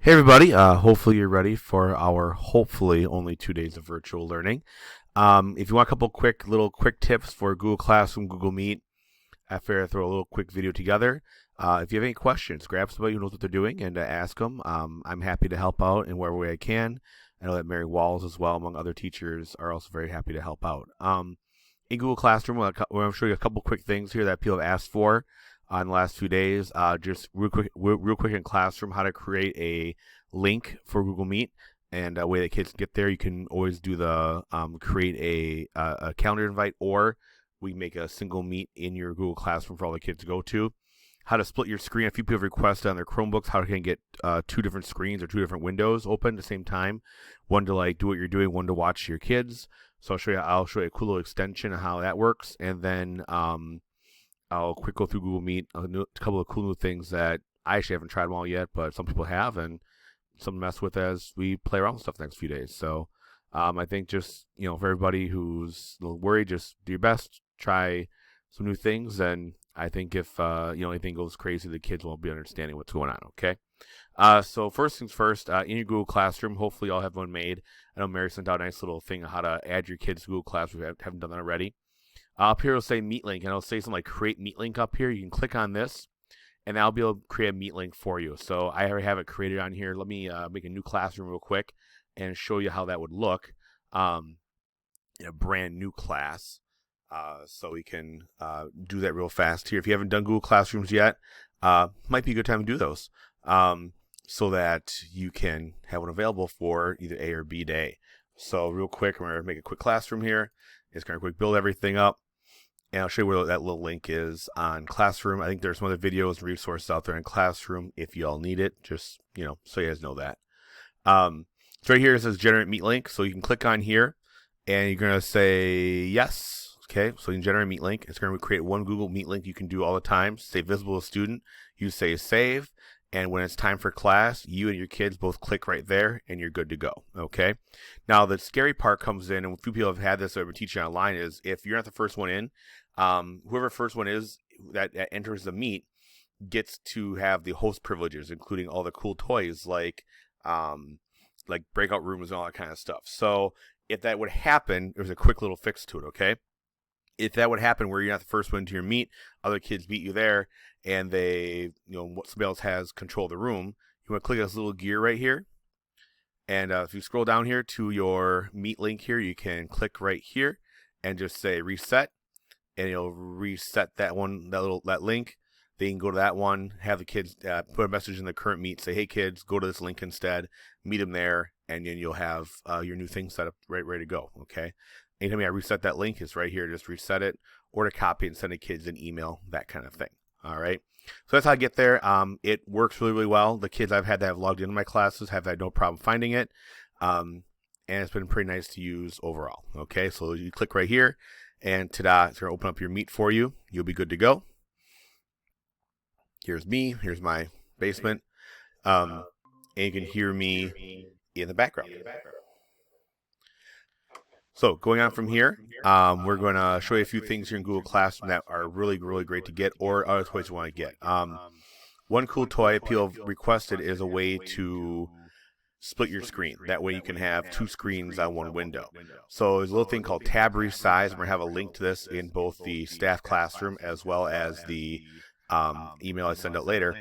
Hey everybody, hopefully you're ready for our hopefully only 2 days of virtual learning. If you want a couple quick tips for Google Classroom, Google Meet, I figure I throw a little quick video together. If you have any questions, grab somebody who knows what they're doing and ask them. I'm happy to help out in whatever way I can. I know that Mary Walls as well, among other teachers, are also very happy to help out. In Google Classroom, we're going to show you a couple quick things here that people have asked for on the last few days. Just real quick in Classroom, how to create a link for Google Meet and a way that kids can get there. You can always do the create a calendar invite, or we make a single meet in your Google Classroom for all the kids to go to. How to split your screen. A few people have requested on their Chromebooks how to get two different screens or two different windows open at the same time. One to like do what you're doing, one to watch your kids. So I'll show you a cool little extension of how that works, and then I'll quick go through Google Meet, a couple of cool new things that I actually haven't tried them all yet, but some people have, and some to mess with as we play around with stuff the next few days. So I think just for everybody who's a little worried, just do your best, try some new things, and I think if anything goes crazy, the kids won't be understanding what's going on. Okay. So first things first, in your Google Classroom, hopefully you all have one made. I know Mary sent out a nice little thing on how to add your kids to Google Classroom if you haven't done that already. Up here it'll say Meet Link, and it'll say something like Create Meet Link up here. You can click on this, and I'll be able to create a Meet Link for you. So I already have it created on here. Let me make a new classroom real quick and show you how that would look in a brand new class. So we can do that real fast here. If you haven't done Google Classrooms yet, might be a good time to do those. So that you can have one available for either A or B day. So real quick, I'm going to make a quick classroom here. It's going to quick build everything up. And I'll show you where that little link is on Classroom. I think there's some other videos and resources out there in Classroom if you all need it. Just, so you guys know that. So right here it says Generate Meet Link. So you can click on here, and you're going to say yes. Okay, so you can generate a Meet Link. It's going to create one Google Meet link you can do all the time. Stay visible to student. You say save. And when it's time for class, you and your kids both click right there, and you're good to go, okay? Now, the scary part comes in, and a few people have had this over teaching online, is if you're not the first one in, whoever first one is that enters the meet gets to have the host privileges, including all the cool toys like breakout rooms and all that kind of stuff. So if that would happen, there's a quick little fix to it, okay? If that would happen where you're not the first one to your meet, other kids meet you there, and they, somebody else has control of the room, you want to click this little gear right here. And if you scroll down here to your Meet link here, you can click right here and just say reset, and it'll reset that link. They can go to that one, have the kids put a message in the current meet, say, hey kids, go to this link instead, meet them there, and then you'll have your new thing set up ready to go, okay? Anytime I reset that link, it's right here. Just reset it, or to copy and send the kids an email, that kind of thing. All right. So that's how I get there. It works really, really well. The kids I've had that have logged into my classes have had no problem finding it. And it's been pretty nice to use overall. Okay. So you click right here, and ta-da, it's going to open up your Meet for you. You'll be good to go. Here's me. Here's my basement. And you can hear me in the background. So going on from here, we're going to show you a few things here in Google Classroom that are really, really great to get, or other toys you want to get. One cool toy people have requested is a way to split your screen. That way you can have two screens on one window. So there's a little thing called Tab Resize. I'm going to have a link to this in both the staff classroom as well as the email I send out later.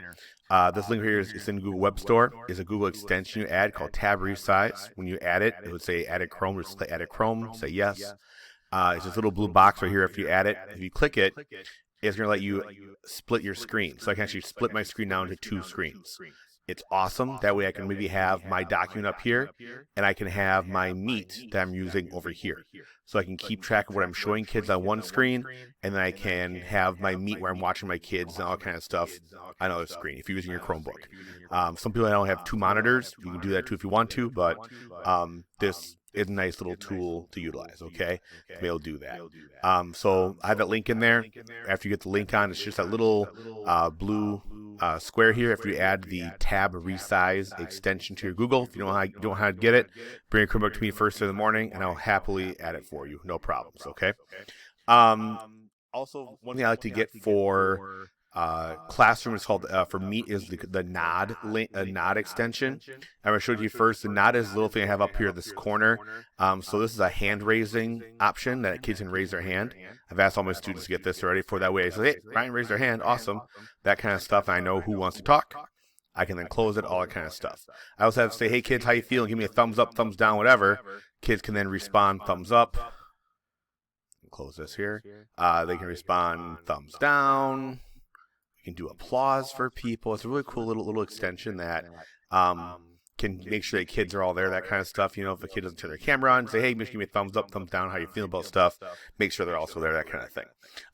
This link here is in Google Web Store. It's a Google extension you add called Tab Resize. When you add it, it would say Added Chrome. Just click Added Chrome, say yes. It's this little blue box right here. If you add it, if you click it, it's going to let you split your screen. So I can actually split my screen down to two screens. It's awesome. That way I can maybe have my document up here, and I can have my Meet that I'm using over here. So I can keep track of what I'm showing kids on one screen, and then I can have my Meet where I'm watching my kids and all kind of stuff on another screen if you're using your Chromebook. Some people don't have two monitors. You can do that too if you want to, but this is a nice little tool to utilize, okay? To be able to do that. So I have that link in there. After you get the link on, it's just that little blue square here. If you add the Tab Resize extension to your Google, if you don't know how to get it, bring a Chromebook to me first in the morning, and I'll happily add it for you. No problems, okay? Also, one thing I like to get for Classroom is called, for Meet is the Nod link, Nod extension. I'm going to show it to you first. The Nod is a little thing I have up here in this corner. So this is a hand raising option that kids can raise their hand. I've asked all my students to get this already for that way. I say, hey, Ryan, raise their hand. Awesome. That kind of stuff. And I know who wants to talk. I can then close it, all that kind of stuff. I also have to say, hey, kids, how you feeling? Give me a thumbs up, thumbs down, whatever. Kids can then respond, thumbs up. Close this here. They can respond, thumbs down. You can do applause for people. It's a really cool little extension that can make sure that kids are all there, that kind of stuff. You know, if a kid doesn't turn their camera on, say, hey, give me a thumbs up, thumbs down, how you feel about stuff. Make sure they're also there, that kind of thing.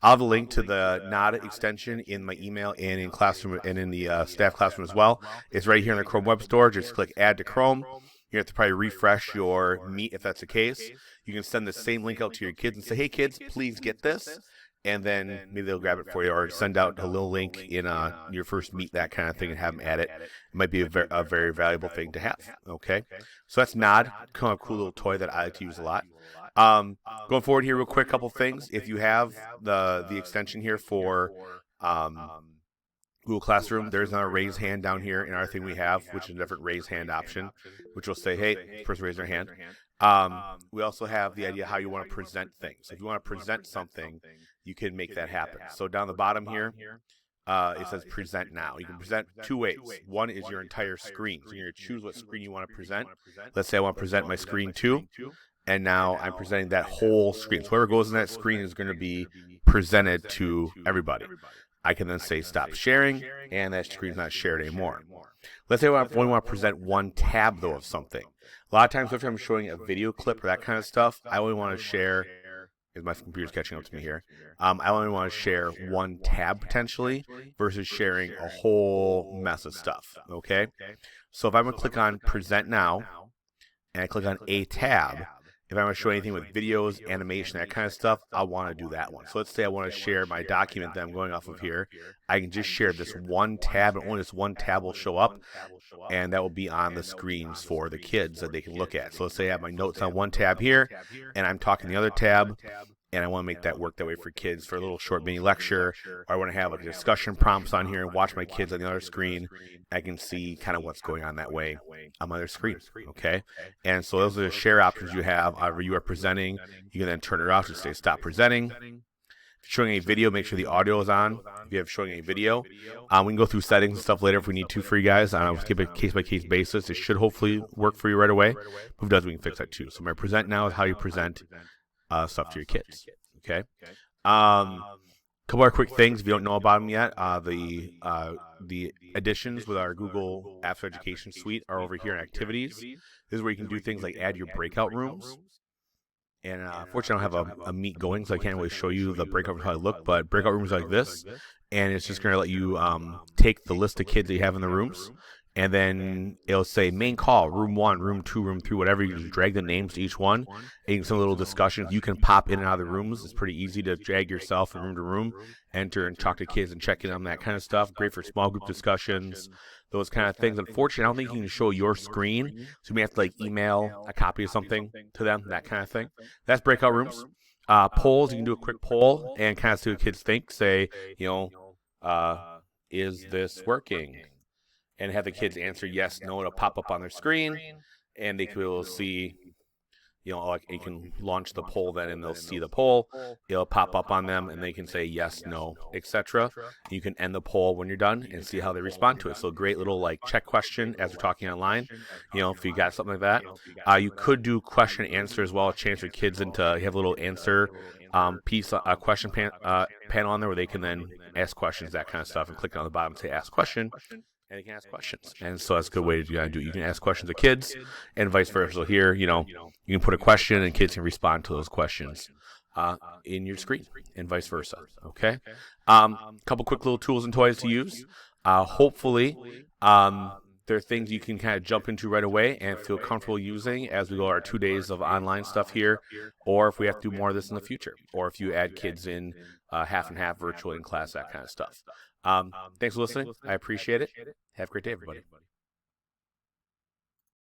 I'll have a link to the Nod extension in my email and in Classroom and in the staff classroom as well. It's right here in the Chrome Web Store. Just click Add to Chrome. You have to probably refresh your Meet if that's the case. You can send the same link out to your kids and say, hey, kids, please get this. And then maybe they'll grab it for you, or send out a little link in your first Meet, that kind of thing, and have them add it. It might be a very valuable thing to have. Okay, so that's Nod, kind of a cool little toy that I like to use a lot. Going forward here, real quick, couple things. If you have the extension here for Google Classroom, there's another raise hand down here in our thing we have, which is a different raise hand option, which will say, hey, person raise their hand. We also have the idea how you want to present things. If you want to present something, you can make that happen. So down the bottom here, it says present now. You can present two ways. One is your entire screen. So you're going to choose what screen you want to present. Let's say I want to present my screen 2, and now I'm presenting that whole screen. So whoever goes in that screen is going to be presented to everybody. I can then say stop sharing, and that screen's not shared anymore. Let's say I only want to present one tab, though, of something. A lot of times, if I'm showing a video clip or that kind of stuff, I only want to share, because my computer's catching up to me here, I only want to share one tab potentially versus sharing a whole mess of stuff, okay? So if I'm going to click on Present Now, and I click on a tab, if I want to show anything with videos, animation, that kind of stuff, I want to do that one. So let's say I want to share my document that I'm going off of here. I can just share this one tab, and only this one tab will show up, and that will be on the screens for the kids that they can look at. So let's say I have my notes on one tab here, and I'm talking the other tab, and I want to make that work that way for kids for a little short mini lecture, or I want to have like discussion prompts on here and watch my kids on the other screen. I can see kind of what's going on that way on my other screen, okay? And so those are the share options you have. However you are presenting, you can then turn it off to say stop presenting. If you're showing a video, make sure the audio is on. If you have showing a video, we can go through settings and stuff later if we need to for you guys. I'll skip it case-by-case basis. It should hopefully work for you right away. But if it does, we can fix that too. So my present now is how you present stuff to your kids, okay? Couple of quick things if you don't know about them yet. The additions with our Google Apps for Education suite are over here in Activities. This is where you can do things like add your breakout rooms. And fortunately, I don't have a Meet going, so I can't really show you the breakout rooms how they look. But breakout rooms are like this, and it's just going to let you take the list of kids that you have in the rooms, and then it'll say main call, room 1, room 2, room 3, whatever. You just drag the names to each one, and you can some little discussions. You can pop in and out of the rooms. It's pretty easy to drag yourself from room to room, enter and talk to kids and check in on that kind of stuff. Great for small group discussions, those kind of things. Unfortunately, I don't think you can show your screen, so you may have to like email a copy of something to them, that kind of thing. That's breakout rooms. Polls, you can do a quick poll and kind of see what kids think. Say, is this working? And have the kids answer yes, no. It'll pop up on their screen, and they will see, like you can launch the poll then, and they'll see the poll. It'll pop up on them, and they can say yes, no, etc. You can end the poll when you're done and see how they respond to it. So great little like check question as we're talking online. If you got something like that, you could do question and answer as well. Chance your kids into you have a little answer question panel on there where they can then ask questions, that kind of stuff, and click on the bottom and say ask question. And they can ask questions. And so that's a good way to do it. You can ask questions to kids and vice versa. So here, you can put a question and kids can respond to those questions in your screen and vice versa. Okay? Couple quick little tools and toys to use. Hopefully, there are things you can kind of jump into right away and feel comfortable using as we go our 2 days of online stuff here, or if we have to do more of this in the future, or if you add kids in half and half virtually in class, that kind of stuff. Thanks for listening. I appreciate it. Have a great day, everybody.